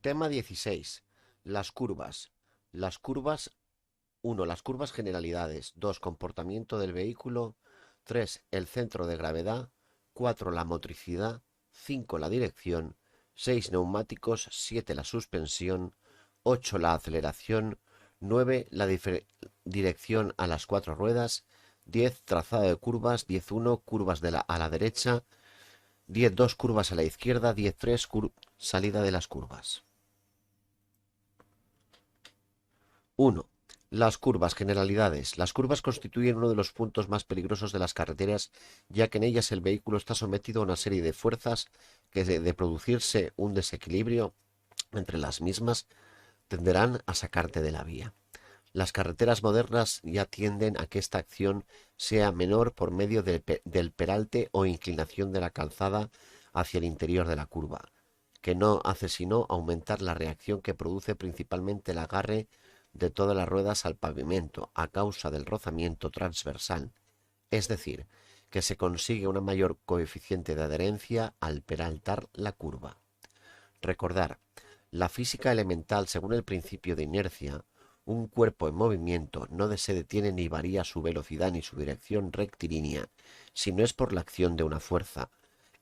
Tema 16. Las curvas. Las curvas 1. Las curvas generalidades. 2. Comportamiento del vehículo. 3. El centro de gravedad. 4. La motricidad. 5. La dirección. 6. Neumáticos. 7. La suspensión. 8. La aceleración. 9. La dirección a las cuatro ruedas. 10. Trazado de curvas. 10.1. Curvas a la derecha. 10.2. Curvas a la izquierda. 10.3. Salida de las curvas. 1. Las curvas, generalidades. Las curvas constituyen uno de los puntos más peligrosos de las carreteras, ya que en ellas el vehículo está sometido a una serie de fuerzas que, de producirse un desequilibrio entre las mismas, tenderán a sacarte de la vía. Las carreteras modernas ya tienden a que esta acción sea menor por medio del peralte o inclinación de la calzada hacia el interior de la curva, que no hace sino aumentar la reacción que produce principalmente el agarre de todas las ruedas al pavimento a causa del rozamiento transversal, es decir, que se consigue una mayor coeficiente de adherencia al peraltar la curva. Recordar, la física elemental, según el principio de inercia, un cuerpo en movimiento no se detiene ni varía su velocidad ni su dirección rectilínea, si no es por la acción de una fuerza.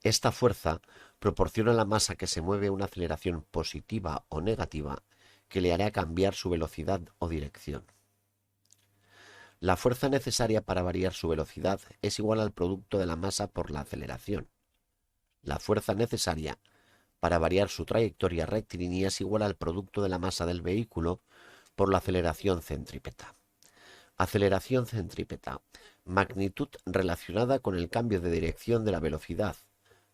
Esta fuerza proporciona a la masa que se mueve una aceleración positiva o negativa que le hará cambiar su velocidad o dirección. La fuerza necesaria para variar su velocidad es igual al producto de la masa por la aceleración. La fuerza necesaria para variar su trayectoria rectilínea es igual al producto de la masa del vehículo por la aceleración centrípeta. Aceleración centrípeta, magnitud relacionada con el cambio de dirección de la velocidad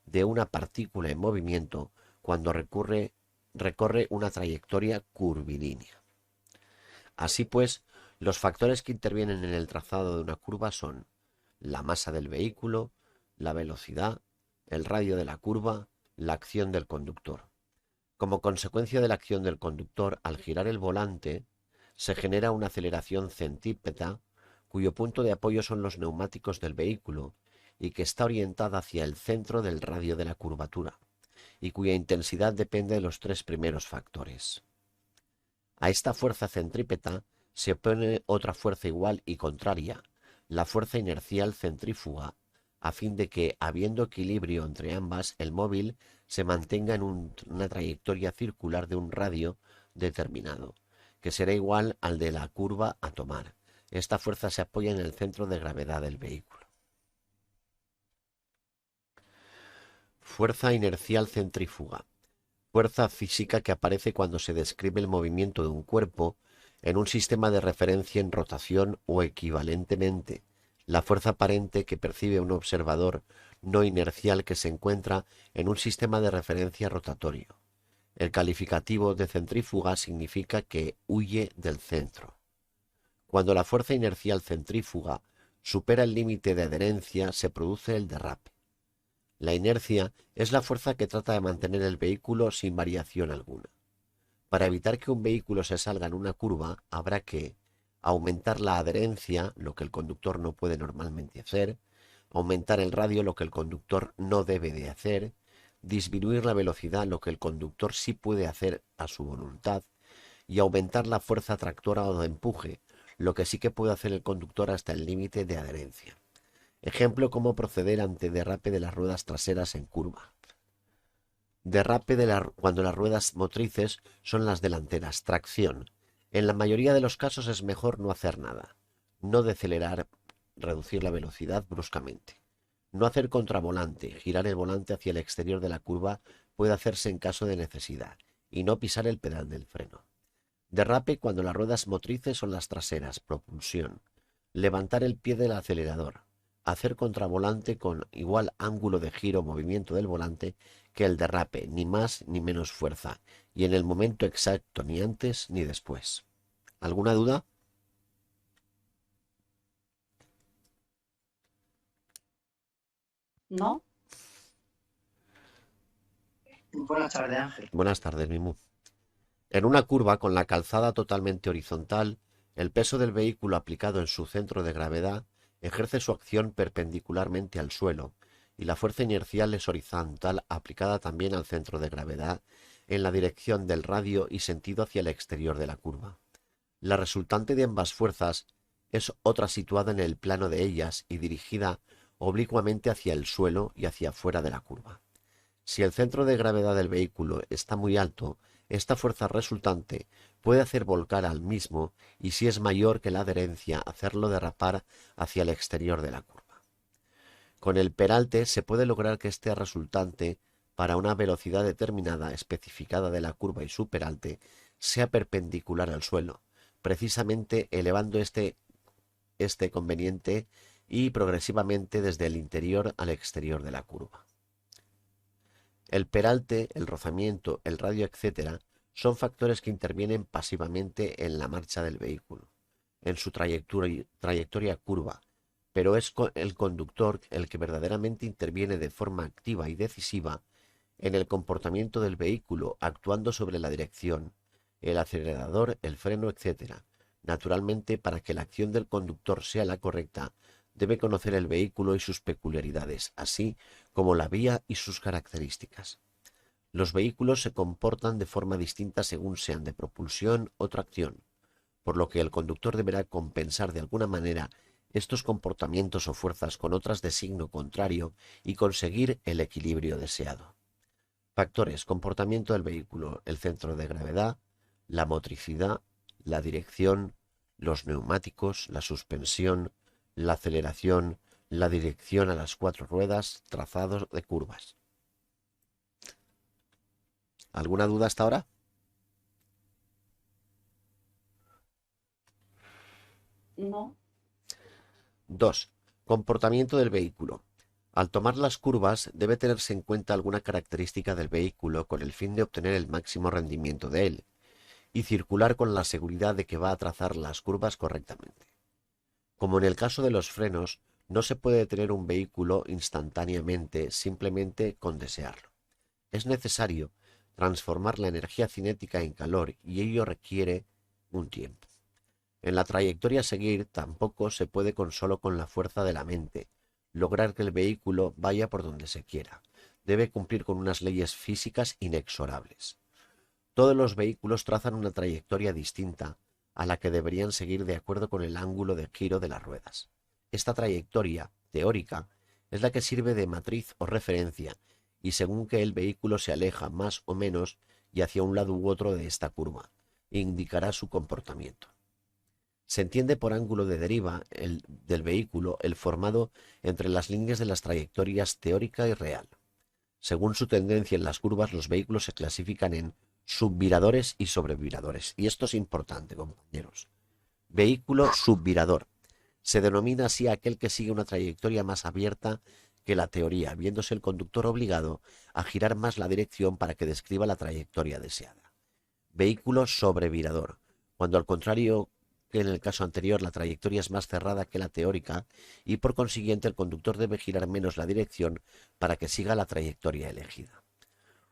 de una partícula en movimiento cuando recorre una trayectoria curvilínea. Así pues, los factores que intervienen en el trazado de una curva son la masa del vehículo, la velocidad, el radio de la curva, la acción del conductor. Como consecuencia de la acción del conductor, al girar el volante, se genera una aceleración centrípeta, cuyo punto de apoyo son los neumáticos del vehículo y que está orientada hacia el centro del radio de la curvatura, y cuya intensidad depende de los tres primeros factores. A esta fuerza centrípeta se opone otra fuerza igual y contraria, la fuerza inercial centrífuga, a fin de que, habiendo equilibrio entre ambas, el móvil se mantenga en una trayectoria circular de un radio determinado, que será igual al de la curva a tomar. Esta fuerza se apoya en el centro de gravedad del vehículo. Fuerza inercial centrífuga. Fuerza física que aparece cuando se describe el movimiento de un cuerpo en un sistema de referencia en rotación o equivalentemente, la fuerza aparente que percibe un observador no inercial que se encuentra en un sistema de referencia rotatorio. El calificativo de centrífuga significa que huye del centro. Cuando la fuerza inercial centrífuga supera el límite de adherencia, se produce el derrape. La inercia es la fuerza que trata de mantener el vehículo sin variación alguna. Para evitar que un vehículo se salga en una curva, habrá que aumentar la adherencia, lo que el conductor no puede normalmente hacer, aumentar el radio, lo que el conductor no debe de hacer, disminuir la velocidad, lo que el conductor sí puede hacer a su voluntad, y aumentar la fuerza tractora o de empuje, lo que sí que puede hacer el conductor hasta el límite de adherencia. Ejemplo, cómo proceder ante derrape de las ruedas traseras en curva. Derrape cuando las ruedas motrices son las delanteras. Tracción. En la mayoría de los casos es mejor no hacer nada. No decelerar, reducir la velocidad bruscamente. No hacer contravolante. Girar el volante hacia el exterior de la curva puede hacerse en caso de necesidad. Y no pisar el pedal del freno. Derrape cuando las ruedas motrices son las traseras. Propulsión. Levantar el pie del acelerador. Hacer contravolante con igual ángulo de giro o movimiento del volante que el derrape, ni más ni menos fuerza, y en el momento exacto, ni antes ni después. ¿Alguna duda? ¿No? Buenas tardes, Ángel. Buenas tardes, Mimu. En una curva con la calzada totalmente horizontal, el peso del vehículo aplicado en su centro de gravedad ejerce su acción perpendicularmente al suelo, y la fuerza inercial es horizontal aplicada también al centro de gravedad en la dirección del radio y sentido hacia el exterior de la curva. La resultante de ambas fuerzas es otra situada en el plano de ellas y dirigida oblicuamente hacia el suelo y hacia fuera de la curva. Si el centro de gravedad del vehículo está muy alto, esta fuerza resultante puede hacer volcar al mismo y, si es mayor que la adherencia, hacerlo derrapar hacia el exterior de la curva. Con el peralte se puede lograr que este resultante para una velocidad determinada especificada de la curva y su peralte sea perpendicular al suelo, precisamente elevando este conveniente y progresivamente desde el interior al exterior de la curva. El peralte, el rozamiento, el radio, etc., son factores que intervienen pasivamente en la marcha del vehículo, en su trayectoria curva, pero es el conductor el que verdaderamente interviene de forma activa y decisiva en el comportamiento del vehículo, actuando sobre la dirección, el acelerador, el freno, etc. Naturalmente, para que la acción del conductor sea la correcta, debe conocer el vehículo y sus peculiaridades, así como la vía y sus características. Los vehículos se comportan de forma distinta según sean de propulsión o tracción, por lo que el conductor deberá compensar de alguna manera estos comportamientos o fuerzas con otras de signo contrario y conseguir el equilibrio deseado. Factores: comportamiento del vehículo, el centro de gravedad, la motricidad, la dirección, los neumáticos, la suspensión, la aceleración, la dirección a las 4 ruedas, trazados de curvas. ¿Alguna duda hasta ahora? No. 2. Comportamiento del vehículo. Al tomar las curvas debe tenerse en cuenta alguna característica del vehículo con el fin de obtener el máximo rendimiento de él y circular con la seguridad de que va a trazar las curvas correctamente. Como en el caso de los frenos, no se puede detener un vehículo instantáneamente simplemente con desearlo. Es necesario transformar la energía cinética en calor y ello requiere un tiempo. En la trayectoria a seguir tampoco se puede solo con la fuerza de la mente lograr que el vehículo vaya por donde se quiera. Debe cumplir con unas leyes físicas inexorables. Todos los vehículos trazan una trayectoria distinta a la que deberían seguir de acuerdo con el ángulo de giro de las ruedas. Esta trayectoria teórica es la que sirve de matriz o referencia y según que el vehículo se aleja más o menos y hacia un lado u otro de esta curva, indicará su comportamiento. Se entiende por ángulo de deriva del vehículo el formado entre las líneas de las trayectorias teórica y real. Según su tendencia en las curvas, los vehículos se clasifican en subviradores y sobreviradores. Y esto es importante, compañeros. Vehículo subvirador. Se denomina así a aquel que sigue una trayectoria más abierta que la teoría, viéndose el conductor obligado a girar más la dirección para que describa la trayectoria deseada. Vehículo sobrevirador. Cuando al contrario que en el caso anterior la trayectoria es más cerrada que la teórica y por consiguiente el conductor debe girar menos la dirección para que siga la trayectoria elegida.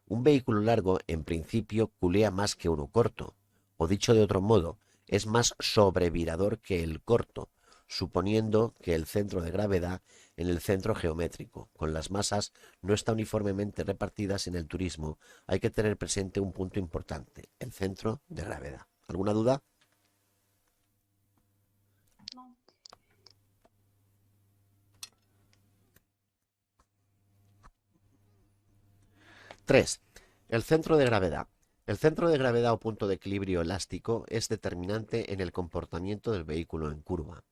Un vehículo largo en principio culea más que uno corto, o dicho de otro modo, es más sobrevirador que el corto, suponiendo que el centro de gravedad en el centro geométrico, con las masas no está uniformemente repartidas en el turismo, hay que tener presente un punto importante, el centro de gravedad. ¿Alguna duda? 3. El centro de gravedad. El centro de gravedad o punto de equilibrio elástico es determinante en el comportamiento del vehículo en curva.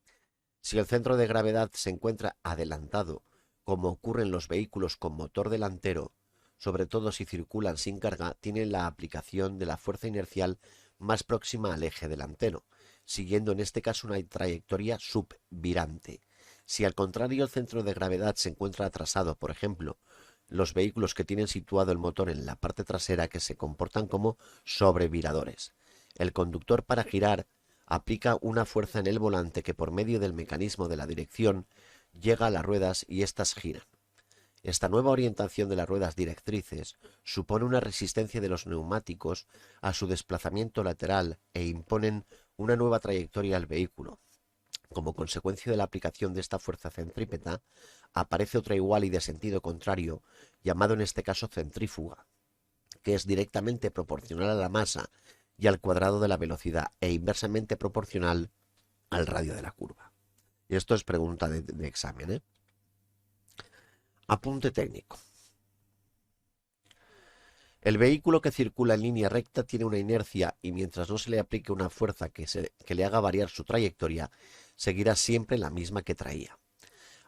Si el centro de gravedad se encuentra adelantado, como ocurre en los vehículos con motor delantero, sobre todo si circulan sin carga, tienen la aplicación de la fuerza inercial más próxima al eje delantero, siguiendo en este caso una trayectoria subvirante. Si al contrario el centro de gravedad se encuentra atrasado, por ejemplo, los vehículos que tienen situado el motor en la parte trasera que se comportan como sobreviradores. El conductor para girar aplica una fuerza en el volante que por medio del mecanismo de la dirección llega a las ruedas y éstas giran. Esta nueva orientación de las ruedas directrices supone una resistencia de los neumáticos a su desplazamiento lateral e imponen una nueva trayectoria al vehículo. Como consecuencia de la aplicación de esta fuerza centrípeta, aparece otra igual y de sentido contrario, llamado en este caso centrífuga, que es directamente proporcional a la masa y al cuadrado de la velocidad e inversamente proporcional al radio de la curva. Y esto es pregunta de examen, ¿eh? Apunte técnico. El vehículo que circula en línea recta tiene una inercia y mientras no se le aplique una fuerza que le haga variar su trayectoria, seguirá siempre la misma que traía.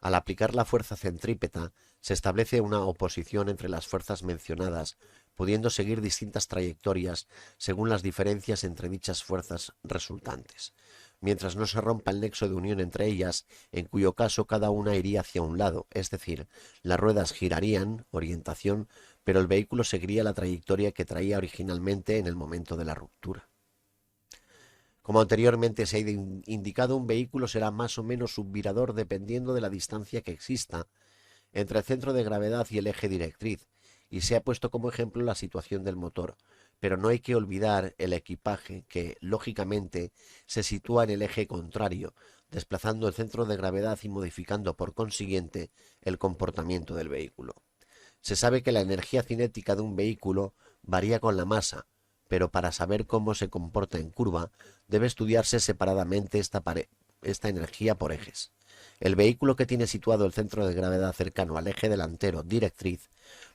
Al aplicar la fuerza centrípeta, se establece una oposición entre las fuerzas mencionadas, pudiendo seguir distintas trayectorias según las diferencias entre dichas fuerzas resultantes, mientras no se rompa el nexo de unión entre ellas, en cuyo caso cada una iría hacia un lado, es decir, las ruedas girarían, orientación, pero el vehículo seguiría la trayectoria que traía originalmente en el momento de la ruptura. Como anteriormente se ha indicado, un vehículo será más o menos subvirador dependiendo de la distancia que exista entre el centro de gravedad y el eje directriz, y se ha puesto como ejemplo la situación del motor, pero no hay que olvidar el equipaje que, lógicamente, se sitúa en el eje contrario, desplazando el centro de gravedad y modificando por consiguiente el comportamiento del vehículo. Se sabe que la energía cinética de un vehículo varía con la masa, pero para saber cómo se comporta en curva, debe estudiarse separadamente esta energía por ejes. El vehículo que tiene situado el centro de gravedad cercano al eje delantero directriz,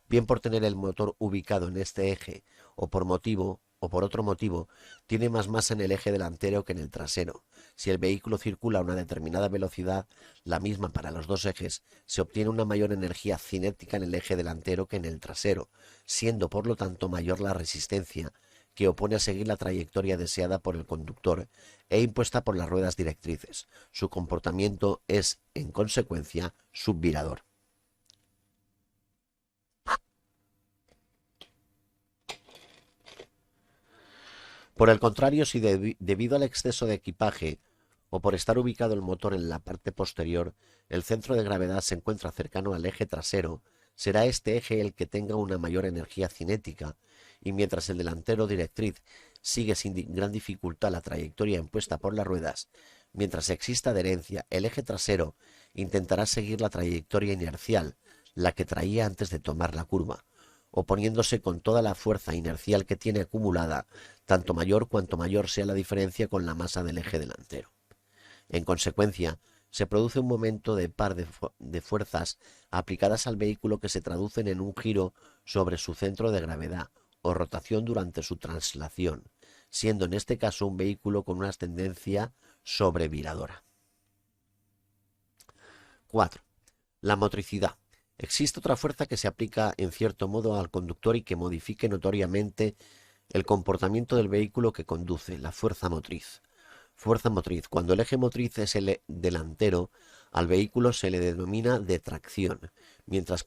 bien por tener el motor ubicado en este eje o por otro motivo, tiene más masa en el eje delantero que en el trasero. Si el vehículo circula a una determinada velocidad, la misma para los dos ejes, se obtiene una mayor energía cinética en el eje delantero que en el trasero, siendo por lo tanto mayor la resistencia que opone a seguir la trayectoria deseada por el conductor e impuesta por las ruedas directrices. Su comportamiento es, en consecuencia, subvirador. Por el contrario, si debido al exceso de equipaje o por estar ubicado el motor en la parte posterior, el centro de gravedad se encuentra cercano al eje trasero, será este eje el que tenga una mayor energía cinética, y mientras el delantero directriz sigue sin gran dificultad la trayectoria impuesta por las ruedas, mientras exista adherencia, el eje trasero intentará seguir la trayectoria inercial, la que traía antes de tomar la curva, oponiéndose con toda la fuerza inercial que tiene acumulada, tanto mayor cuanto mayor sea la diferencia con la masa del eje delantero. En consecuencia, se produce un momento de par de fuerzas aplicadas al vehículo que se traducen en un giro sobre su centro de gravedad o rotación durante su traslación, siendo en este caso un vehículo con una tendencia sobreviradora. 4. La motricidad. Existe otra fuerza que se aplica en cierto modo al conductor y que modifique notoriamente el comportamiento del vehículo que conduce, la fuerza motriz. Fuerza motriz. Cuando el eje motriz es el delantero, al vehículo se le denomina de tracción, mientras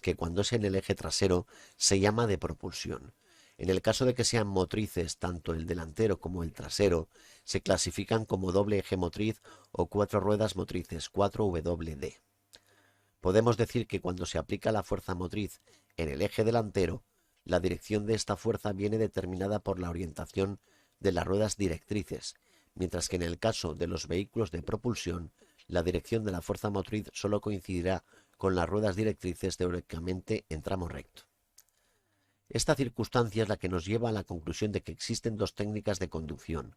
que cuando es en el eje trasero se llama de propulsión. En el caso de que sean motrices tanto el delantero como el trasero, se clasifican como doble eje motriz o cuatro ruedas motrices, 4WD. Podemos decir que cuando se aplica la fuerza motriz en el eje delantero, la dirección de esta fuerza viene determinada por la orientación de las ruedas directrices, mientras que en el caso de los vehículos de propulsión, la dirección de la fuerza motriz solo coincidirá con las ruedas directrices teóricamente en tramo recto. Esta circunstancia es la que nos lleva a la conclusión de que existen dos técnicas de conducción,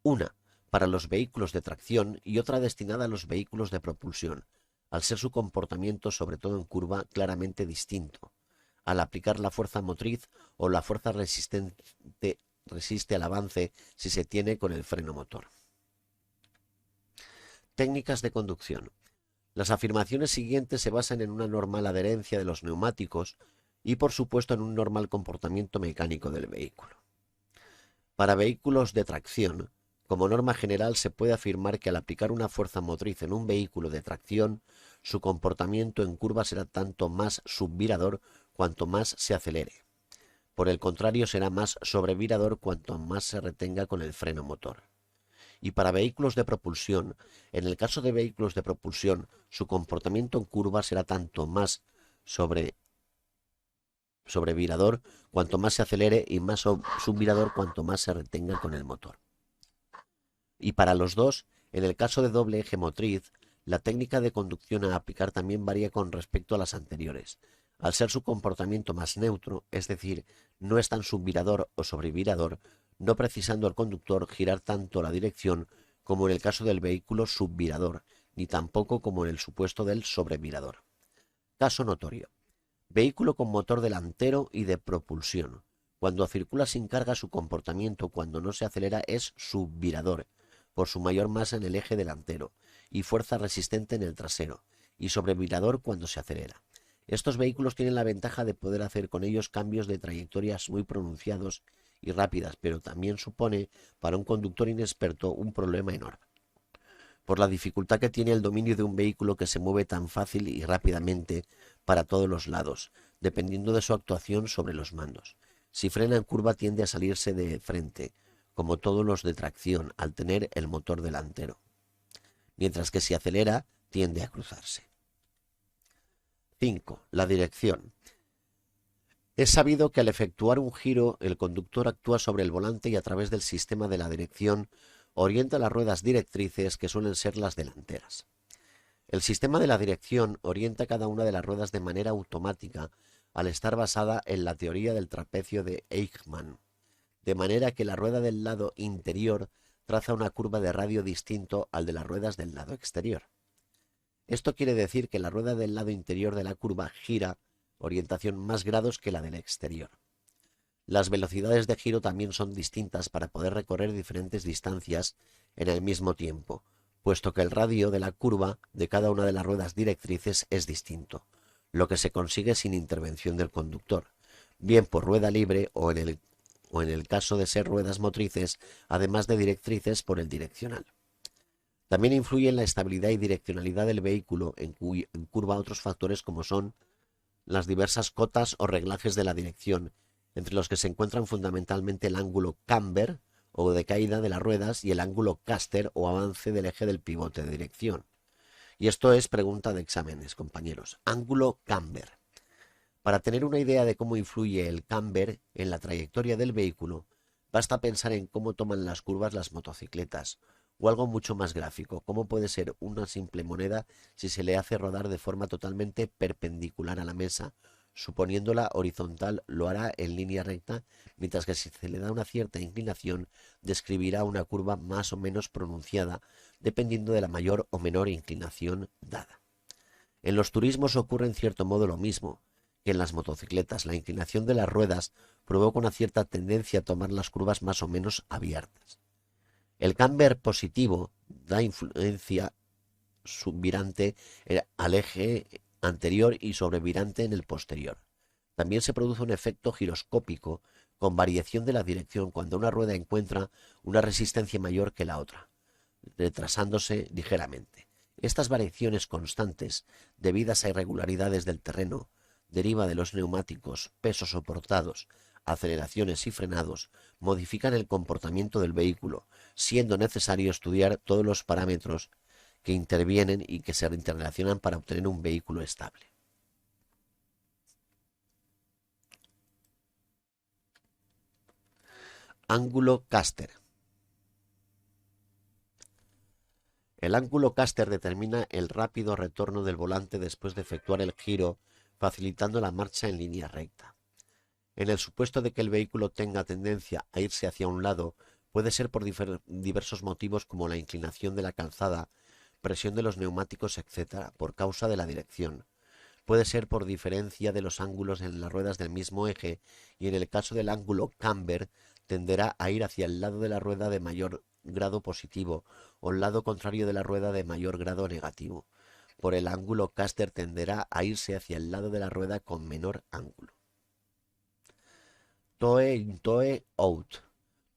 una para los vehículos de tracción y otra destinada a los vehículos de propulsión, al ser su comportamiento, sobre todo en curva, claramente distinto. Al aplicar la fuerza motriz o la fuerza resiste al avance si se tiene con el freno motor. Técnicas de conducción. Las afirmaciones siguientes se basan en una normal adherencia de los neumáticos y por supuesto en un normal comportamiento mecánico del vehículo. Para vehículos de tracción, como norma general se puede afirmar que al aplicar una fuerza motriz en un vehículo de tracción, su comportamiento en curva será tanto más subvirador cuanto más se acelere. Por el contrario, será más sobrevirador cuanto más se retenga con el freno motor. Y para vehículos de propulsión, en el caso de vehículos de propulsión, su comportamiento en curva será tanto más sobrevirador cuanto más se acelere y más subvirador cuanto más se retenga con el motor. Y para los dos, en el caso de doble eje motriz, la técnica de conducción a aplicar también varía con respecto a las anteriores. Al ser su comportamiento más neutro, es decir, no es tan subvirador o sobrevirador, no precisando el conductor girar tanto la dirección como en el caso del vehículo subvirador, ni tampoco como en el supuesto del sobrevirador. Caso notorio. Vehículo con motor delantero y de propulsión. Cuando circula sin carga, su comportamiento cuando no se acelera es subvirador, por su mayor masa en el eje delantero y fuerza resistente en el trasero, y sobrevirador cuando se acelera. Estos vehículos tienen la ventaja de poder hacer con ellos cambios de trayectorias muy pronunciados y rápidas, pero también supone para un conductor inexperto un problema enorme, por la dificultad que tiene el dominio de un vehículo que se mueve tan fácil y rápidamente para todos los lados, dependiendo de su actuación sobre los mandos. Si frena en curva tiende a salirse de frente, como todos los de tracción, al tener el motor delantero, mientras que si acelera tiende a cruzarse. 5. La dirección. Es sabido que al efectuar un giro, el conductor actúa sobre el volante y a través del sistema de la dirección orienta las ruedas directrices, que suelen ser las delanteras. El sistema de la dirección orienta cada una de las ruedas de manera automática al estar basada en la teoría del trapecio de Eichmann, de manera que la rueda del lado interior traza una curva de radio distinto al de las ruedas del lado exterior. Esto quiere decir que la rueda del lado interior de la curva gira orientación más grados que la del exterior. Las velocidades de giro también son distintas para poder recorrer diferentes distancias en el mismo tiempo, puesto que el radio de la curva de cada una de las ruedas directrices es distinto, lo que se consigue sin intervención del conductor, bien por rueda libre o en el caso de ser ruedas motrices, además de directrices por el direccional. También influye en la estabilidad y direccionalidad del vehículo en curva otros factores como son las diversas cotas o reglajes de la dirección, entre los que se encuentran fundamentalmente el ángulo camber o de caída de las ruedas y el ángulo caster o avance del eje del pivote de dirección. Y esto es pregunta de exámenes, compañeros. Ángulo camber. Para tener una idea de cómo influye el camber en la trayectoria del vehículo, basta pensar en cómo toman las curvas las motocicletas, o algo mucho más gráfico, cómo puede ser una simple moneda si se le hace rodar de forma totalmente perpendicular a la mesa. Suponiéndola horizontal lo hará en línea recta, mientras que si se le da una cierta inclinación describirá una curva más o menos pronunciada, dependiendo de la mayor o menor inclinación dada. En los turismos ocurre en cierto modo lo mismo que en las motocicletas. La inclinación de las ruedas provoca una cierta tendencia a tomar las curvas más o menos abiertas. El camber positivo da influencia subvirante al eje anterior y sobrevirante en el posterior. También se produce un efecto giroscópico con variación de la dirección cuando una rueda encuentra una resistencia mayor que la otra, retrasándose ligeramente. Estas variaciones constantes, debidas a irregularidades del terreno, deriva de los neumáticos, pesos soportados, aceleraciones y frenados, modifican el comportamiento del vehículo, siendo necesario estudiar todos los parámetros que intervienen y que se interrelacionan para obtener un vehículo estable. Ángulo caster. El ángulo caster determina el rápido retorno del volante después de efectuar el giro, facilitando la marcha en línea recta. En el supuesto de que el vehículo tenga tendencia a irse hacia un lado, puede ser por diversos motivos como la inclinación de la calzada, presión de los neumáticos, etc., por causa de la dirección. Puede ser por diferencia de los ángulos en las ruedas del mismo eje y en el caso del ángulo camber tenderá a ir hacia el lado de la rueda de mayor grado positivo o el lado contrario de la rueda de mayor grado negativo. Por el ángulo caster tenderá a irse hacia el lado de la rueda con menor ángulo. Toe in, toe out.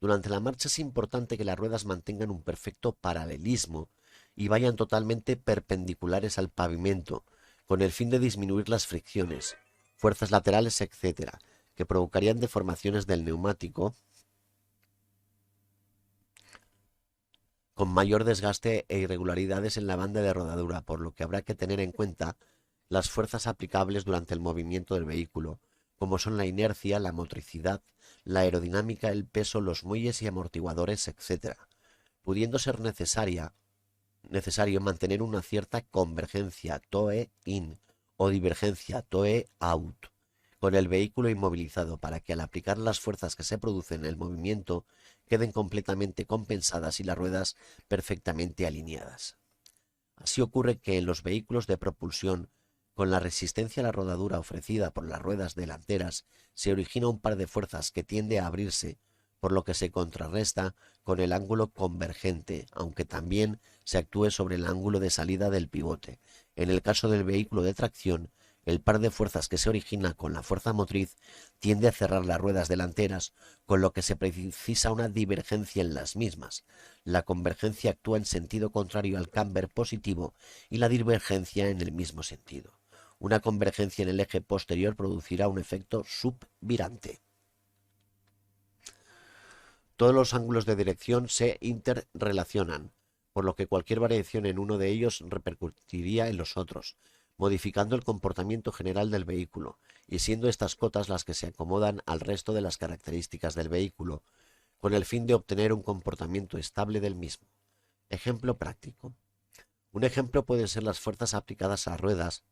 Durante la marcha es importante que las ruedas mantengan un perfecto paralelismo y vayan totalmente perpendiculares al pavimento, con el fin de disminuir las fricciones, fuerzas laterales, etc., que provocarían deformaciones del neumático con mayor desgaste e irregularidades en la banda de rodadura, por lo que habrá que tener en cuenta las fuerzas aplicables durante el movimiento del vehículo, como son la inercia, la motricidad, la aerodinámica, el peso, los muelles y amortiguadores, etc., pudiendo ser necesario mantener una cierta convergencia toe-in o divergencia toe-out con el vehículo inmovilizado para que al aplicar las fuerzas que se producen en el movimiento queden completamente compensadas y las ruedas perfectamente alineadas. Así ocurre que en los vehículos de propulsión, con la resistencia a la rodadura ofrecida por las ruedas delanteras, se origina un par de fuerzas que tiende a abrirse, por lo que se contrarresta con el ángulo convergente, aunque también se actúe sobre el ángulo de salida del pivote. En el caso del vehículo de tracción, el par de fuerzas que se origina con la fuerza motriz tiende a cerrar las ruedas delanteras, con lo que se precisa una divergencia en las mismas. La convergencia actúa en sentido contrario al camber positivo y la divergencia en el mismo sentido. Una convergencia en el eje posterior producirá un efecto subvirante. Todos los ángulos de dirección se interrelacionan, por lo que cualquier variación en uno de ellos repercutiría en los otros, modificando el comportamiento general del vehículo, y siendo estas cotas las que se acomodan al resto de las características del vehículo, con el fin de obtener un comportamiento estable del mismo. Ejemplo práctico. Un ejemplo pueden ser las fuerzas aplicadas a ruedas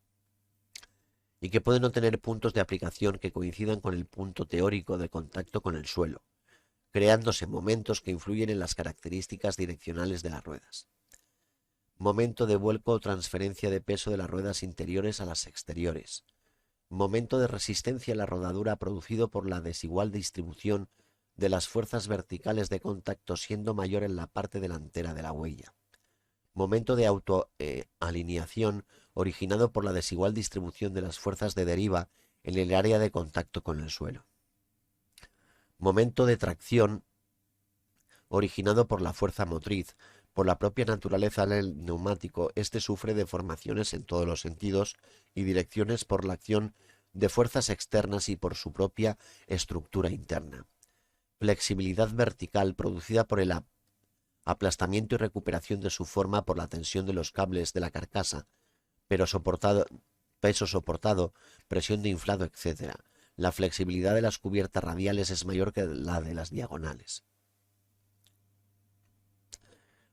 y que pueden no tener puntos de aplicación que coincidan con el punto teórico de contacto con el suelo, creándose momentos que influyen en las características direccionales de las ruedas. Momento de vuelco o transferencia de peso de las ruedas interiores a las exteriores. Momento de resistencia a la rodadura producido por la desigual distribución de las fuerzas verticales de contacto siendo mayor en la parte delantera de la huella. Momento de autoalineación originado por la desigual distribución de las fuerzas de deriva en el área de contacto con el suelo. Momento de tracción originado por la fuerza motriz. Por la propia naturaleza del neumático, este sufre deformaciones en todos los sentidos y direcciones por la acción de fuerzas externas y por su propia estructura interna. Flexibilidad vertical producida por el aplastamiento y recuperación de su forma por la tensión de los cables de la carcasa, peso soportado, presión de inflado, etc. La flexibilidad de las cubiertas radiales es mayor que la de las diagonales.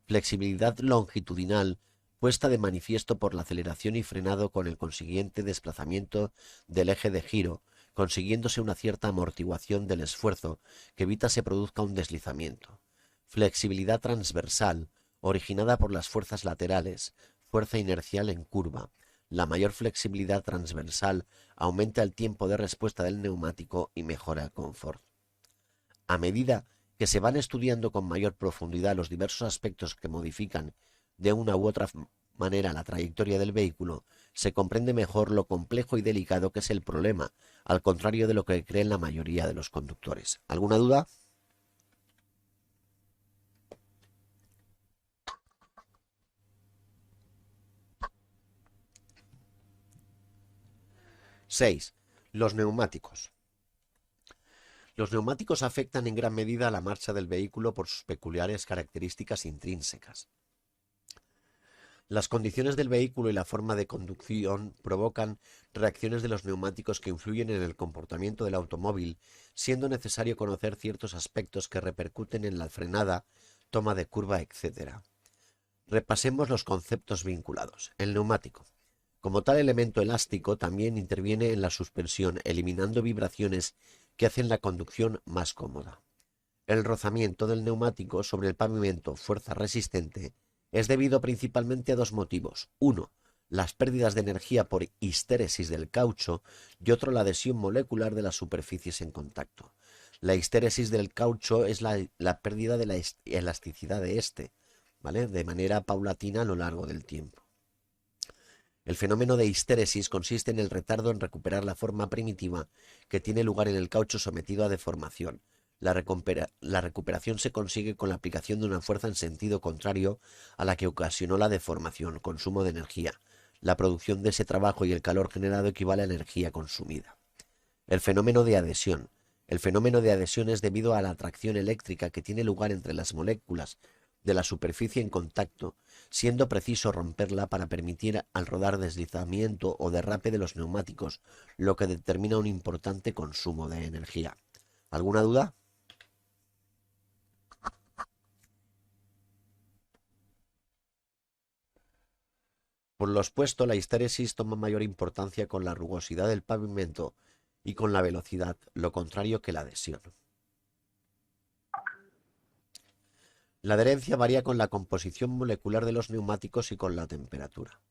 Flexibilidad longitudinal puesta de manifiesto por la aceleración y frenado con el consiguiente desplazamiento del eje de giro, consiguiéndose una cierta amortiguación del esfuerzo que evita se produzca un deslizamiento. Flexibilidad transversal, originada por las fuerzas laterales, fuerza inercial en curva. La mayor flexibilidad transversal aumenta el tiempo de respuesta del neumático y mejora el confort. A medida que se van estudiando con mayor profundidad los diversos aspectos que modifican de una u otra manera la trayectoria del vehículo, se comprende mejor lo complejo y delicado que es el problema, al contrario de lo que creen la mayoría de los conductores. ¿Alguna duda? Seis. Los neumáticos. Los neumáticos afectan en gran medida a la marcha del vehículo por sus peculiares características intrínsecas. Las condiciones del vehículo y la forma de conducción provocan reacciones de los neumáticos que influyen en el comportamiento del automóvil, siendo necesario conocer ciertos aspectos que repercuten en la frenada, toma de curva, etc. Repasemos los conceptos vinculados. El neumático. Como tal elemento elástico, también interviene en la suspensión, eliminando vibraciones que hacen la conducción más cómoda. El rozamiento del neumático sobre el pavimento, fuerza resistente, es debido principalmente a dos motivos. Uno, las pérdidas de energía por histéresis del caucho y otro, la adhesión molecular de las superficies en contacto. La histéresis del caucho es la pérdida de la elasticidad de este, ¿vale? De manera paulatina a lo largo del tiempo. El fenómeno de histéresis consiste en el retardo en recuperar la forma primitiva que tiene lugar en el caucho sometido a deformación. La recuperación se consigue con la aplicación de una fuerza en sentido contrario a la que ocasionó la deformación, consumo de energía. La producción de ese trabajo y el calor generado equivale a la energía consumida. El fenómeno de adhesión. El fenómeno de adhesión es debido a la atracción eléctrica que tiene lugar entre las moléculas de la superficie en contacto, siendo preciso romperla para permitir al rodar deslizamiento o derrape de los neumáticos, lo que determina un importante consumo de energía. ¿Alguna duda? Por lo expuesto, la histéresis toma mayor importancia con la rugosidad del pavimento y con la velocidad, lo contrario que la adhesión. La adherencia varía con la composición molecular de los neumáticos y con la temperatura.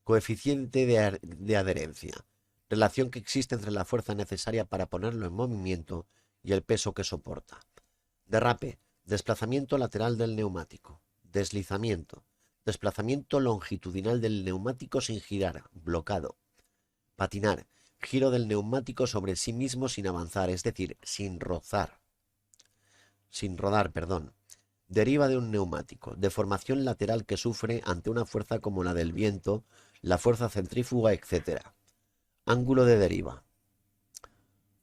Coeficiente de adherencia. Relación que existe entre la fuerza necesaria para ponerlo en movimiento y el peso que soporta. Derrape. Desplazamiento lateral del neumático. Deslizamiento. Desplazamiento longitudinal del neumático sin girar, bloquado. Patinar. Giro del neumático sobre sí mismo sin avanzar, es decir, sin rodar. Deriva de un neumático. Deformación lateral que sufre ante una fuerza como la del viento, la fuerza centrífuga, etc. Ángulo de deriva.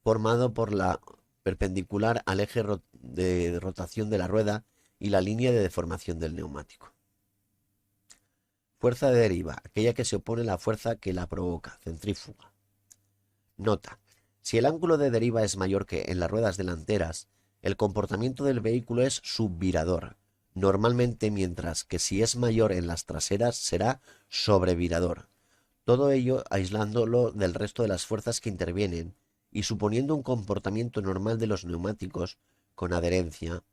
Formado por la perpendicular al eje de rotación de la rueda y la línea de deformación del neumático. Fuerza de deriva, aquella que se opone a la fuerza que la provoca, centrífuga. Nota: si el ángulo de deriva es mayor que en las ruedas delanteras, el comportamiento del vehículo es subvirador, normalmente, mientras que si es mayor en las traseras será sobrevirador. Todo ello aislándolo del resto de las fuerzas que intervienen y suponiendo un comportamiento normal de los neumáticos con adherencia,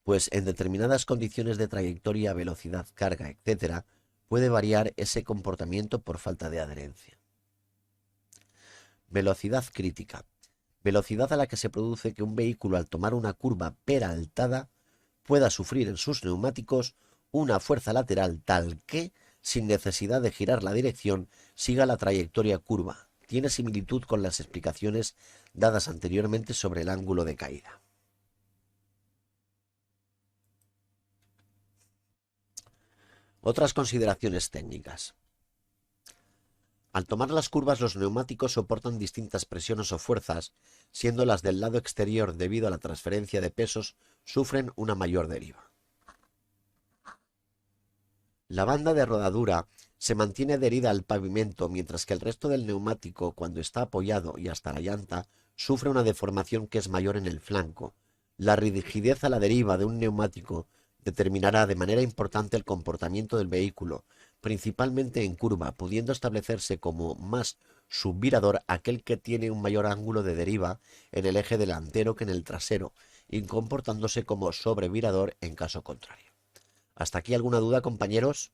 pues en determinadas condiciones de trayectoria, velocidad, carga, etc., puede variar ese comportamiento por falta de adherencia. Velocidad crítica. Velocidad a la que se produce que un vehículo al tomar una curva peraltada pueda sufrir en sus neumáticos una fuerza lateral tal que, sin necesidad de girar la dirección, siga la trayectoria curva. Tiene similitud con las explicaciones dadas anteriormente sobre el ángulo de caída. Otras consideraciones técnicas. Al tomar las curvas, los neumáticos soportan distintas presiones o fuerzas, siendo las del lado exterior, debido a la transferencia de pesos, sufren una mayor deriva. La banda de rodadura se mantiene adherida al pavimento, mientras que el resto del neumático, cuando está apoyado y hasta la llanta, sufre una deformación que es mayor en el flanco. La rigidez a la deriva de un neumático determinará de manera importante el comportamiento del vehículo, principalmente en curva, pudiendo establecerse como más subvirador aquel que tiene un mayor ángulo de deriva en el eje delantero que en el trasero, y comportándose como sobrevirador en caso contrario. ¿Hasta aquí alguna duda, compañeros?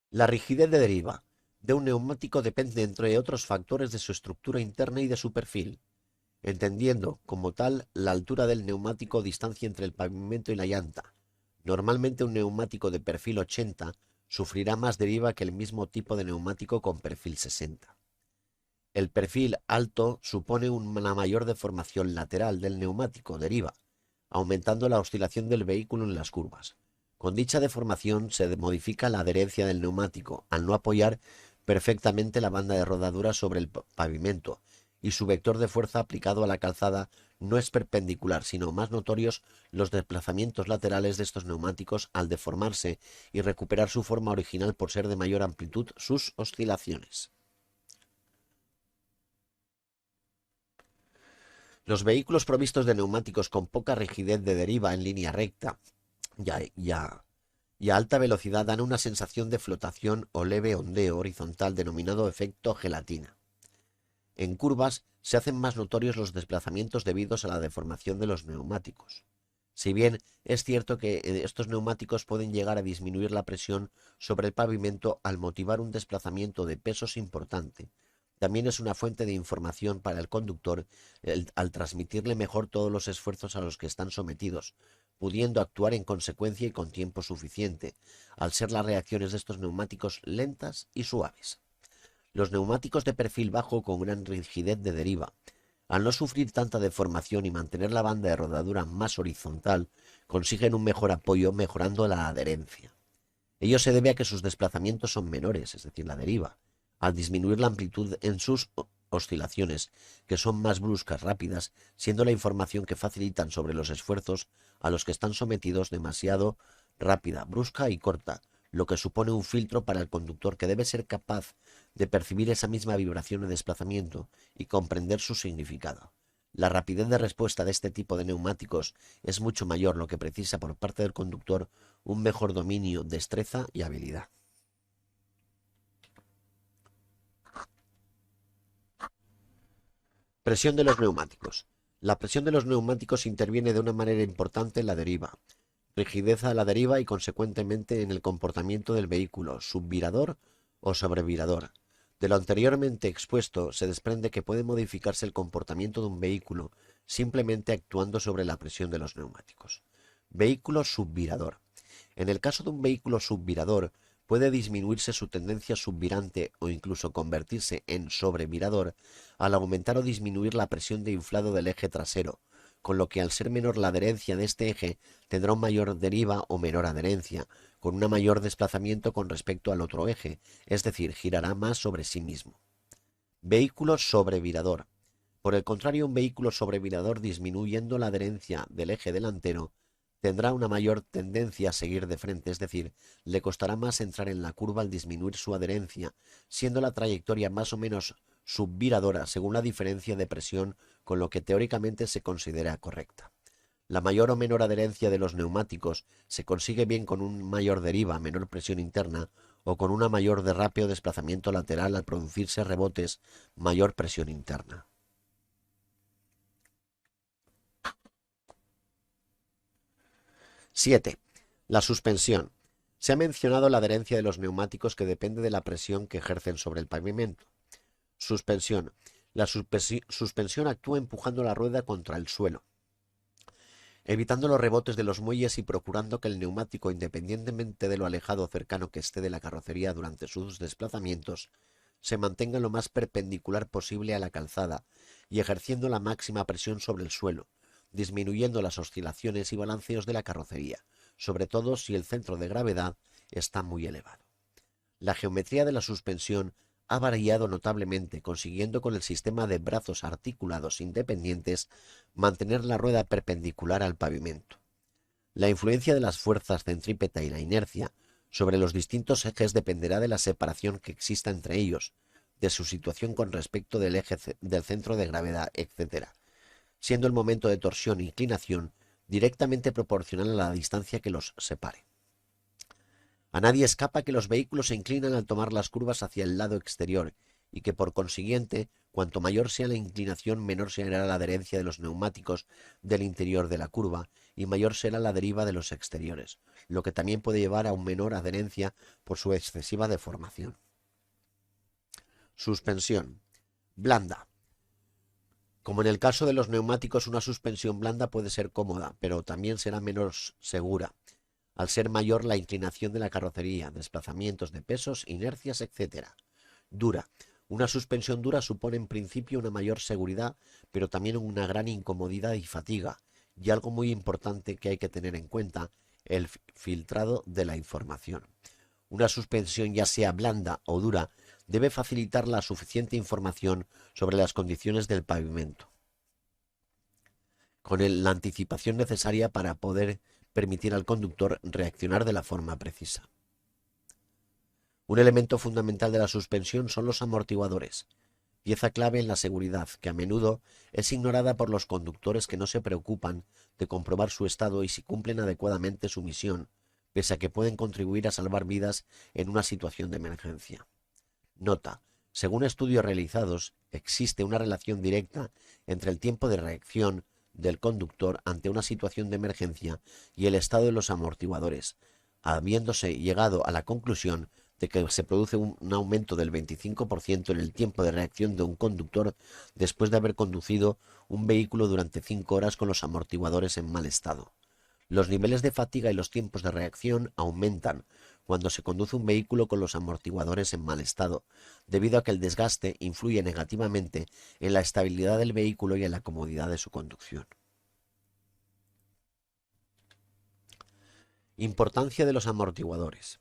La rigidez de deriva de un neumático depende, entre otros factores, de su estructura interna y de su perfil, entendiendo como tal la altura del neumático o distancia entre el pavimento y la llanta. Normalmente un neumático de perfil 80 sufrirá más deriva que el mismo tipo de neumático con perfil 60. El perfil alto supone una mayor deformación lateral del neumático, deriva, aumentando la oscilación del vehículo en las curvas. Con dicha deformación se modifica la adherencia del neumático al no apoyar perfectamente la banda de rodadura sobre el pavimento, y su vector de fuerza aplicado a la calzada no es perpendicular, sino más notorios los desplazamientos laterales de estos neumáticos al deformarse y recuperar su forma original por ser de mayor amplitud sus oscilaciones. Los vehículos provistos de neumáticos con poca rigidez de deriva en línea recta y a alta velocidad dan una sensación de flotación o leve ondeo horizontal denominado efecto gelatina. En curvas se hacen más notorios los desplazamientos debidos a la deformación de los neumáticos. Si bien es cierto que estos neumáticos pueden llegar a disminuir la presión sobre el pavimento al motivar un desplazamiento de pesos importante, también es una fuente de información para el conductor al transmitirle mejor todos los esfuerzos a los que están sometidos, pudiendo actuar en consecuencia y con tiempo suficiente, al ser las reacciones de estos neumáticos lentas y suaves. Los neumáticos de perfil bajo con gran rigidez de deriva, al no sufrir tanta deformación y mantener la banda de rodadura más horizontal, consiguen un mejor apoyo mejorando la adherencia. Ello se debe a que sus desplazamientos son menores, es decir, la deriva, al disminuir la amplitud en sus oscilaciones, que son más bruscas, rápidas, siendo la información que facilitan sobre los esfuerzos a los que están sometidos demasiado rápida, brusca y corta, lo que supone un filtro para el conductor que debe ser capaz de percibir esa misma vibración o desplazamiento y comprender su significado. La rapidez de respuesta de este tipo de neumáticos es mucho mayor, lo que precisa por parte del conductor un mejor dominio, destreza y habilidad. Presión de los neumáticos. La presión de los neumáticos interviene de una manera importante en la deriva, rigidez a la deriva y consecuentemente en el comportamiento del vehículo, subvirador o sobrevirador. De lo anteriormente expuesto se desprende que puede modificarse el comportamiento de un vehículo simplemente actuando sobre la presión de los neumáticos. Vehículo subvirador. En el caso de un vehículo subvirador, puede disminuirse su tendencia subvirante o incluso convertirse en sobrevirador al aumentar o disminuir la presión de inflado del eje trasero, con lo que al ser menor la adherencia de este eje tendrá un mayor deriva o menor adherencia, con un mayor desplazamiento con respecto al otro eje, es decir, girará más sobre sí mismo. Vehículo sobrevirador. Por el contrario, un vehículo sobrevirador disminuyendo la adherencia del eje delantero tendrá una mayor tendencia a seguir de frente, es decir, le costará más entrar en la curva al disminuir su adherencia, siendo la trayectoria más o menos subviradora según la diferencia de presión con lo que teóricamente se considera correcta. La mayor o menor adherencia de los neumáticos se consigue bien con un mayor deriva, menor presión interna, o con una mayor derrape o desplazamiento lateral al producirse rebotes, mayor presión interna. 7. La suspensión. Se ha mencionado la adherencia de los neumáticos que depende de la presión que ejercen sobre el pavimento. Suspensión. La suspensión actúa empujando la rueda contra el suelo, evitando los rebotes de los muelles y procurando que el neumático, independientemente de lo alejado o cercano que esté de la carrocería durante sus desplazamientos, se mantenga lo más perpendicular posible a la calzada y ejerciendo la máxima presión sobre el suelo, disminuyendo las oscilaciones y balanceos de la carrocería, sobre todo si el centro de gravedad está muy elevado. La geometría de la suspensión ha variado notablemente, consiguiendo con el sistema de brazos articulados independientes mantener la rueda perpendicular al pavimento. La influencia de las fuerzas centrípeta y la inercia sobre los distintos ejes dependerá de la separación que exista entre ellos, de su situación con respecto del eje del centro de gravedad, etc., siendo el momento de torsión e inclinación directamente proporcional a la distancia que los separe. A nadie escapa que los vehículos se inclinan al tomar las curvas hacia el lado exterior y que por consiguiente, cuanto mayor sea la inclinación, menor será la adherencia de los neumáticos del interior de la curva y mayor será la deriva de los exteriores, lo que también puede llevar a una menor adherencia por su excesiva deformación. Suspensión. Blanda. Como en el caso de los neumáticos, una suspensión blanda puede ser cómoda, pero también será menos segura, al ser mayor la inclinación de la carrocería, desplazamientos de pesos, inercias, etc. Dura. Una suspensión dura supone en principio una mayor seguridad, pero también una gran incomodidad y fatiga, y algo muy importante que hay que tener en cuenta, el filtrado de la información. Una suspensión, ya sea blanda o dura, debe facilitar la suficiente información sobre las condiciones del pavimento, con la anticipación necesaria para poder permitir al conductor reaccionar de la forma precisa. Un elemento fundamental de la suspensión son los amortiguadores, pieza clave en la seguridad, que a menudo es ignorada por los conductores que no se preocupan de comprobar su estado y si cumplen adecuadamente su misión, pese a que pueden contribuir a salvar vidas en una situación de emergencia. Nota: según estudios realizados, existe una relación directa entre el tiempo de reacción del conductor ante una situación de emergencia y el estado de los amortiguadores, habiéndose llegado a la conclusión de que se produce un aumento del 25% en el tiempo de reacción de un conductor después de haber conducido un vehículo durante 5 horas con los amortiguadores en mal estado. Los niveles de fatiga y los tiempos de reacción aumentan cuando se conduce un vehículo con los amortiguadores en mal estado, debido a que el desgaste influye negativamente en la estabilidad del vehículo y en la comodidad de su conducción. Importancia de los amortiguadores.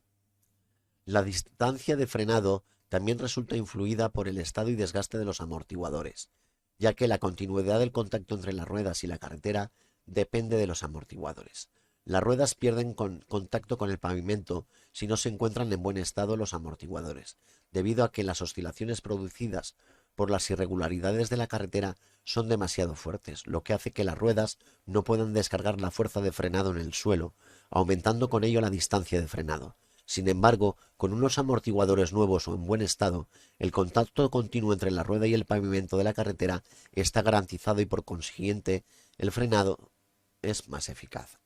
La distancia de frenado también resulta influida por el estado y desgaste de los amortiguadores, ya que la continuidad del contacto entre las ruedas y la carretera depende de los amortiguadores. Las ruedas pierden contacto con el pavimento si no se encuentran en buen estado los amortiguadores, debido a que las oscilaciones producidas por las irregularidades de la carretera son demasiado fuertes, lo que hace que las ruedas no puedan descargar la fuerza de frenado en el suelo, aumentando con ello la distancia de frenado. Sin embargo, con unos amortiguadores nuevos o en buen estado, el contacto continuo entre la rueda y el pavimento de la carretera está garantizado y por consiguiente el frenado es más eficaz.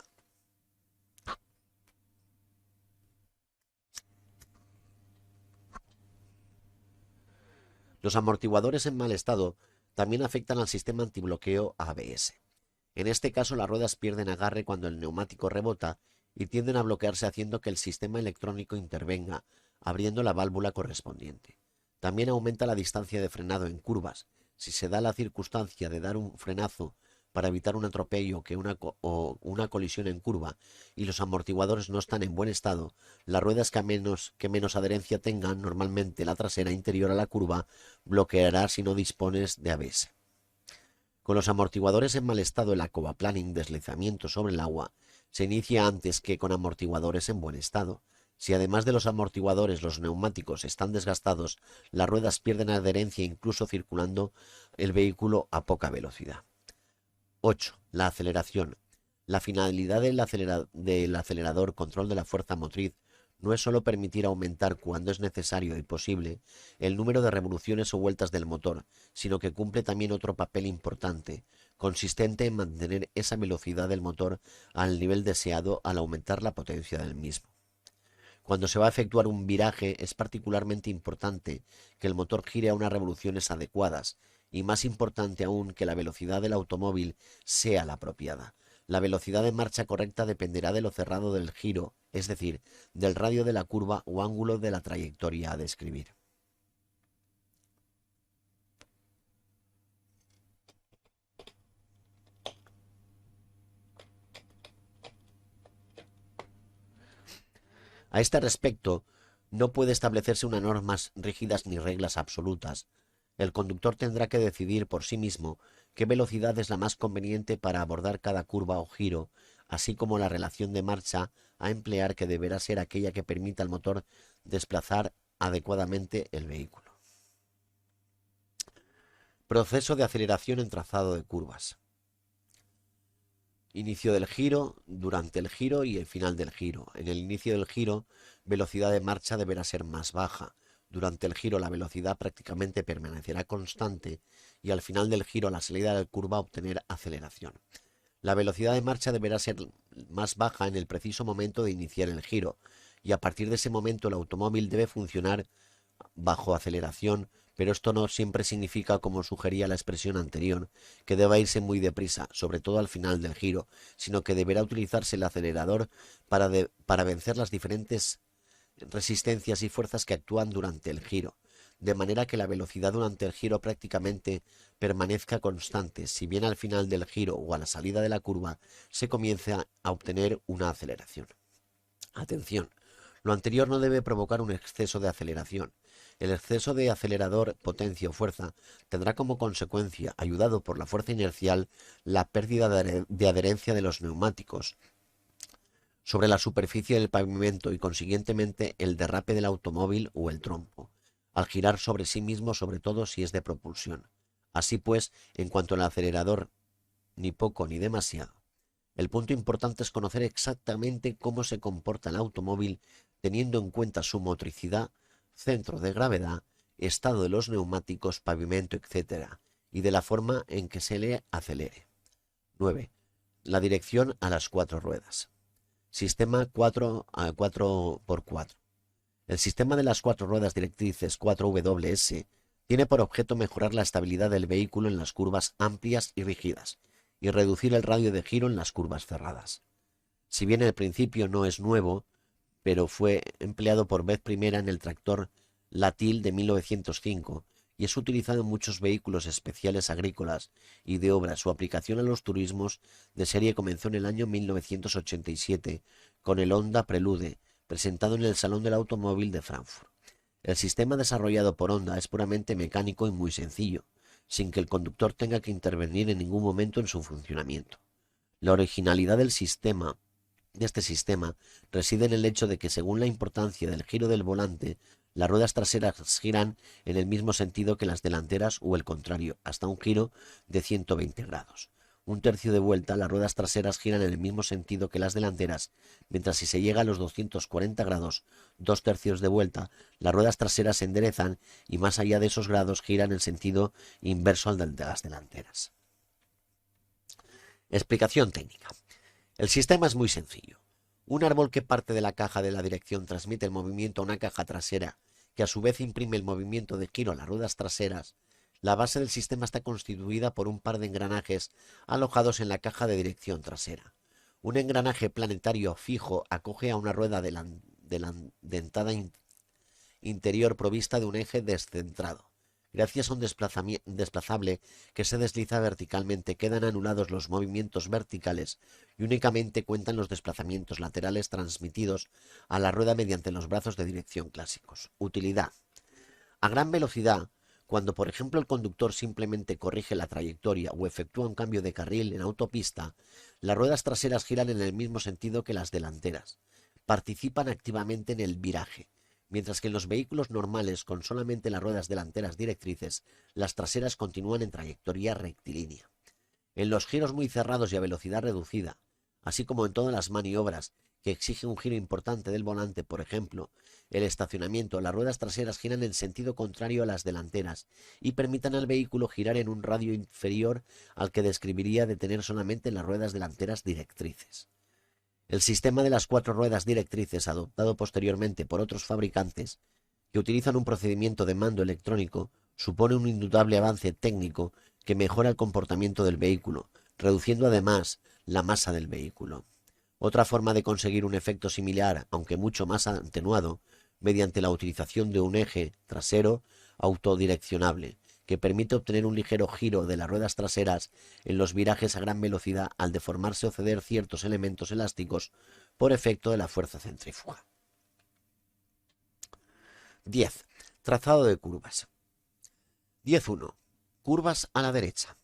Los amortiguadores en mal estado también afectan al sistema antibloqueo ABS. En este caso, las ruedas pierden agarre cuando el neumático rebota y tienden a bloquearse haciendo que el sistema electrónico intervenga, abriendo la válvula correspondiente. También aumenta la distancia de frenado en curvas. Si se da la circunstancia de dar un frenazo para evitar un atropello o una colisión en curva y los amortiguadores no están en buen estado, las ruedas que menos adherencia tengan, normalmente la trasera interior a la curva, bloqueará si no dispones de ABS. Con los amortiguadores en mal estado, el aquaplaning, deslizamiento sobre el agua, se inicia antes que con amortiguadores en buen estado. Si además de los amortiguadores los neumáticos están desgastados, las ruedas pierden adherencia incluso circulando el vehículo a poca velocidad. 8. La aceleración. La finalidad del acelerador control de la fuerza motriz no es solo permitir aumentar cuando es necesario y posible el número de revoluciones o vueltas del motor, sino que cumple también otro papel importante, consistente en mantener esa velocidad del motor al nivel deseado al aumentar la potencia del mismo. Cuando se va a efectuar un viraje es particularmente importante que el motor gire a unas revoluciones adecuadas y más importante aún que la velocidad del automóvil sea la apropiada. La velocidad de marcha correcta dependerá de lo cerrado del giro, es decir, del radio de la curva o ángulo de la trayectoria a describir. A este respecto, no puede establecerse unas normas rígidas ni reglas absolutas. El conductor tendrá que decidir por sí mismo qué velocidad es la más conveniente para abordar cada curva o giro, así como la relación de marcha a emplear, que deberá ser aquella que permita al motor desplazar adecuadamente el vehículo. Proceso de aceleración en trazado de curvas. Inicio del giro, durante el giro y el final del giro. En el inicio del giro, velocidad de marcha deberá ser más baja. Durante el giro la velocidad prácticamente permanecerá constante y al final del giro, a la salida de la curva, obtener aceleración. La velocidad de marcha deberá ser más baja en el preciso momento de iniciar el giro y a partir de ese momento el automóvil debe funcionar bajo aceleración, pero esto no siempre significa, como sugería la expresión anterior, que deba irse muy deprisa, sobre todo al final del giro, sino que deberá utilizarse el acelerador para vencer las diferentes resistencias y fuerzas que actúan durante el giro, de manera que la velocidad durante el giro prácticamente permanezca constante, si bien al final del giro o a la salida de la curva se comienza a obtener una aceleración. Atención, lo anterior no debe provocar un exceso de aceleración. El exceso de acelerador, potencia o fuerza tendrá como consecuencia, ayudado por la fuerza inercial, la pérdida de adherencia de los neumáticos sobre la superficie del pavimento y consiguientemente el derrape del automóvil o el trompo, al girar sobre sí mismo, sobre todo si es de propulsión. Así pues, en cuanto al acelerador, ni poco ni demasiado. El punto importante es conocer exactamente cómo se comporta el automóvil teniendo en cuenta su motricidad, centro de gravedad, estado de los neumáticos, pavimento, etc., y de la forma en que se le acelere. 9. La dirección a las 4 ruedas. Sistema 4x4. El sistema de las 4 ruedas directrices 4WS tiene por objeto mejorar la estabilidad del vehículo en las curvas amplias y rígidas y reducir el radio de giro en las curvas cerradas. Si bien el principio no es nuevo, pero fue empleado por vez primera en el tractor Latil de 1905 y es utilizado en muchos vehículos especiales agrícolas y de obra. Su aplicación a los turismos de serie comenzó en el año 1987 con el Honda Prelude, presentado en el Salón del Automóvil de Frankfurt. El sistema desarrollado por Honda es puramente mecánico y muy sencillo, sin que el conductor tenga que intervenir en ningún momento en su funcionamiento. La originalidad del sistema de este sistema reside en el hecho de que, según la importancia del giro del volante, las ruedas traseras giran en el mismo sentido que las delanteras o el contrario, hasta un giro de 120 grados. Un tercio de vuelta, las ruedas traseras giran en el mismo sentido que las delanteras, mientras si se llega a los 240 grados, 2/3 de vuelta, las ruedas traseras se enderezan y más allá de esos grados giran en sentido inverso al de las delanteras. Explicación técnica. El sistema es muy sencillo. Un árbol que parte de la caja de la dirección transmite el movimiento a una caja trasera, que a su vez imprime el movimiento de giro a las ruedas traseras. La base del sistema está constituida por un par de engranajes alojados en la caja de dirección trasera. Un engranaje planetario fijo acoge a una rueda dentada interior provista de un eje descentrado. Gracias a un desplazable que se desliza verticalmente, quedan anulados los movimientos verticales y únicamente cuentan los desplazamientos laterales transmitidos a la rueda mediante los brazos de dirección clásicos. Utilidad. A gran velocidad, cuando por ejemplo el conductor simplemente corrige la trayectoria o efectúa un cambio de carril en autopista, las ruedas traseras giran en el mismo sentido que las delanteras. Participan activamente en el viraje. Mientras que en los vehículos normales con solamente las ruedas delanteras directrices, las traseras continúan en trayectoria rectilínea. En los giros muy cerrados y a velocidad reducida, así como en todas las maniobras que exigen un giro importante del volante, por ejemplo, el estacionamiento, las ruedas traseras giran en sentido contrario a las delanteras y permitan al vehículo girar en un radio inferior al que describiría de tener solamente las ruedas delanteras directrices. El sistema de las 4 ruedas directrices, adoptado posteriormente por otros fabricantes que utilizan un procedimiento de mando electrónico, supone un indudable avance técnico que mejora el comportamiento del vehículo, reduciendo además la masa del vehículo. Otra forma de conseguir un efecto similar, aunque mucho más atenuado, mediante la utilización de un eje trasero autodireccionable, que permite obtener un ligero giro de las ruedas traseras en los virajes a gran velocidad al deformarse o ceder ciertos elementos elásticos por efecto de la fuerza centrífuga. 10. Trazado de curvas. 10.1. Curvas a la derecha.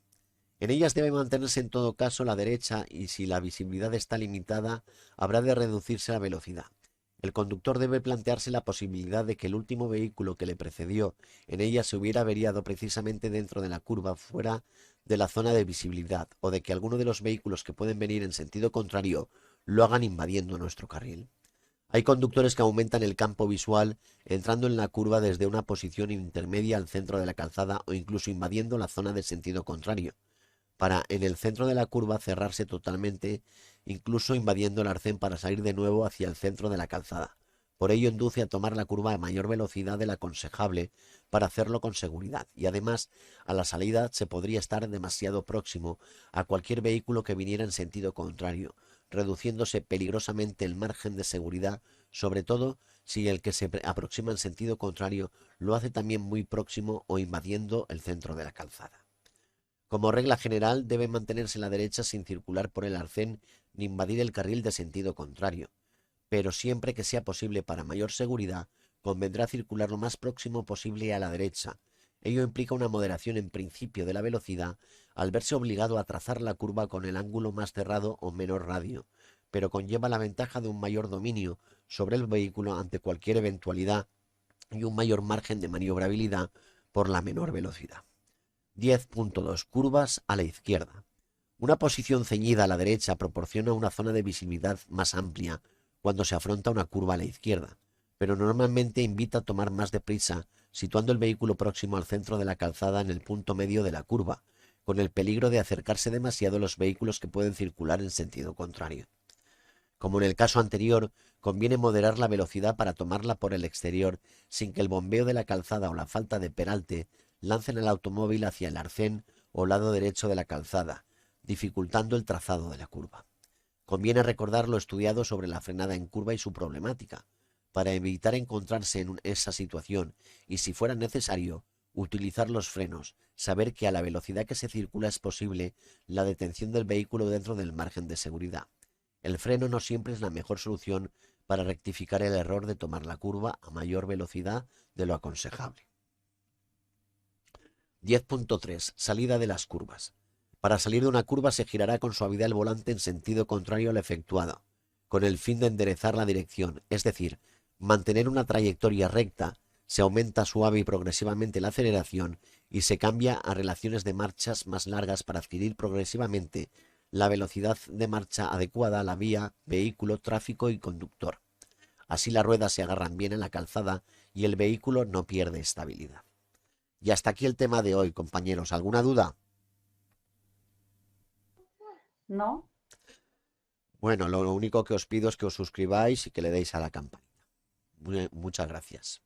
En ellas debe mantenerse en todo caso la derecha y si la visibilidad está limitada, habrá de reducirse la velocidad. El conductor debe plantearse la posibilidad de que el último vehículo que le precedió en ella se hubiera averiado precisamente dentro de la curva fuera de la zona de visibilidad o de que alguno de los vehículos que pueden venir en sentido contrario lo hagan invadiendo nuestro carril. Hay conductores que aumentan el campo visual entrando en la curva desde una posición intermedia al centro de la calzada o incluso invadiendo la zona de sentido contrario, para en el centro de la curva cerrarse totalmente, incluso invadiendo el arcén para salir de nuevo hacia el centro de la calzada. Por ello induce a tomar la curva a mayor velocidad de la aconsejable para hacerlo con seguridad y además a la salida se podría estar demasiado próximo a cualquier vehículo que viniera en sentido contrario, reduciéndose peligrosamente el margen de seguridad, sobre todo si el que se aproxima en sentido contrario lo hace también muy próximo o invadiendo el centro de la calzada. Como regla general, debe mantenerse la derecha sin circular por el arcén ni invadir el carril de sentido contrario, pero siempre que sea posible para mayor seguridad, convendrá circular lo más próximo posible a la derecha. Ello implica una moderación en principio de la velocidad al verse obligado a trazar la curva con el ángulo más cerrado o menor radio, pero conlleva la ventaja de un mayor dominio sobre el vehículo ante cualquier eventualidad y un mayor margen de maniobrabilidad por la menor velocidad. 10.2. Curvas a la izquierda. Una posición ceñida a la derecha proporciona una zona de visibilidad más amplia cuando se afronta una curva a la izquierda, pero normalmente invita a tomar más deprisa situando el vehículo próximo al centro de la calzada en el punto medio de la curva, con el peligro de acercarse demasiado a los vehículos que pueden circular en sentido contrario. Como en el caso anterior, conviene moderar la velocidad para tomarla por el exterior sin que el bombeo de la calzada o la falta de peralte lancen el automóvil hacia el arcén o lado derecho de la calzada, dificultando el trazado de la curva. Conviene recordar lo estudiado sobre la frenada en curva y su problemática, para evitar encontrarse en esa situación y, si fuera necesario, utilizar los frenos, saber que a la velocidad que se circula es posible la detención del vehículo dentro del margen de seguridad. El freno no siempre es la mejor solución para rectificar el error de tomar la curva a mayor velocidad de lo aconsejable. 10.3. Salida de las curvas. Para salir de una curva se girará con suavidad el volante en sentido contrario al efectuado, con el fin de enderezar la dirección, es decir, mantener una trayectoria recta, se aumenta suave y progresivamente la aceleración y se cambia a relaciones de marchas más largas para adquirir progresivamente la velocidad de marcha adecuada a la vía, vehículo, tráfico y conductor. Así las ruedas se agarran bien en la calzada y el vehículo no pierde estabilidad. Y hasta aquí el tema de hoy, compañeros. ¿Alguna duda? No. Bueno, lo único que os pido es que os suscribáis y que le deis a la campanita. Muchas gracias.